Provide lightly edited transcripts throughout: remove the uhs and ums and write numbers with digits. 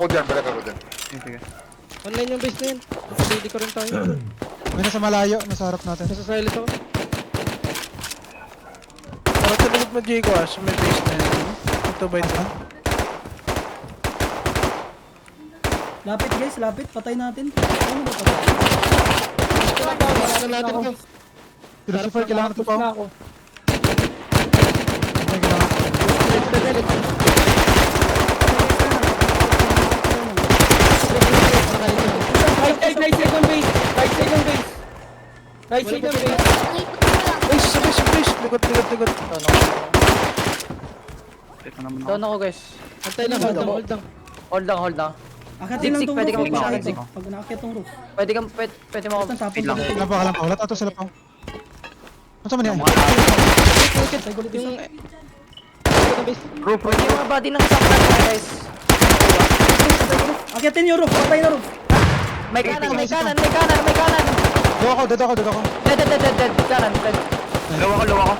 Ako dyan, balik ako dyan. Sige. Online yung base na yun. Hindi ko rin tayo. May nasa malayo, nasa harap natin. Nasa silent ako. Para sa likod mo, Jayco, may base na yun. Ito ba ito? Lapit guys, lapit. Patay natin. Ano ba patay? Wala na natin ito. Lucifer, kailangan ito pa. Na ako. Right second base. Right second base. Right second base. Base, sa base, sa base. Likod. Ito naman ako. Down ako guys. Antay lang, hold lang. Hold lang. Akatin lang Zig-zig, tong pwede roof. kang Pag zig-zig. nakakit tong roof. Pwede mo Basta tapon lang. lang. Kailan pa. Wala ato sila pa. Ano sa mani? Patay gulit isa. Yung second base. Roof, Pwede yung mga body ng isang planet guys. Akitin yung roof. Patay na roof. May kanan. Doon ako. Dead. Kanan, dead. Low ako.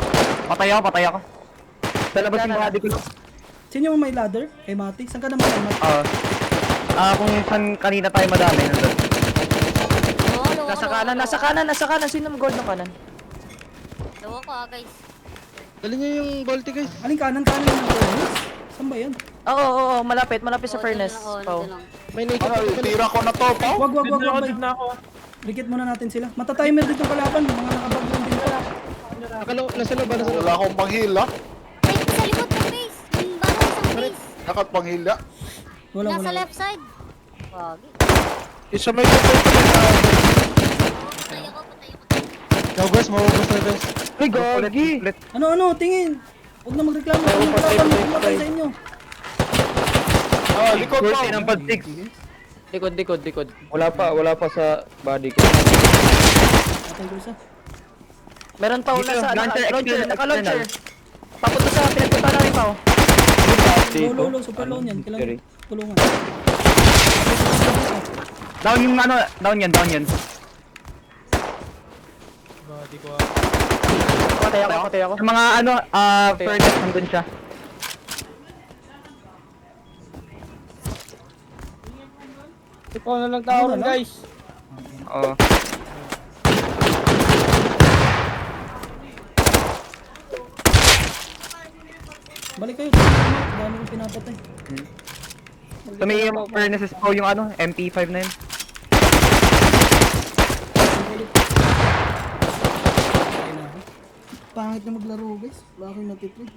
Patay ako. Talabas yung body ko. Sino yung may ladder? Kay Mati? Saan ka naman kay Mati? Kung saan kanina tayo madami nandun. Nasa kanan. Sino yung gold ng kanan? Dawa ko guys. Dali nyo yung Volti guys. Aling kanan ng furnace? Saan ba yan? Oo, malapit sa furnace. Pao. May naked Ano, dito. tira ko na to, Pao. Wag. Dikit muna natin sila. Matatimer dito kalaban. Mga nakabag lang din pala. Nasa loob. Wala akong panghila. Ay, sa likod ng base. Yung bago isang base. Nakat panghila. Nasa left side. Wagi. Isa may patay ko na. Patay ako. Ikaw guys, mauubos na guys. Ay, gagi. Ano, tingin. Huwag na magreklamo. Huwag na magreklamo. Patay sa inyo. Likod, Pao. Ng pag-six. Likod. Wala pa sa body ko. Patay ko isa. Meron pa Dito, nasa launcher, external. naka-launcher. Papunta sa pinagpunta namin Pao. Lolo, super low yan. Kailangan tulungan. Down yan. Patay ako. Sa mga furnace nandun siya. Ikaw na lang tao ron guys. Oo. Balik kayo. Dami kong pinapatay. Sa may furnaces po yung MP5 na yun. Pangit na maglaro guys. Wala akong natitreat.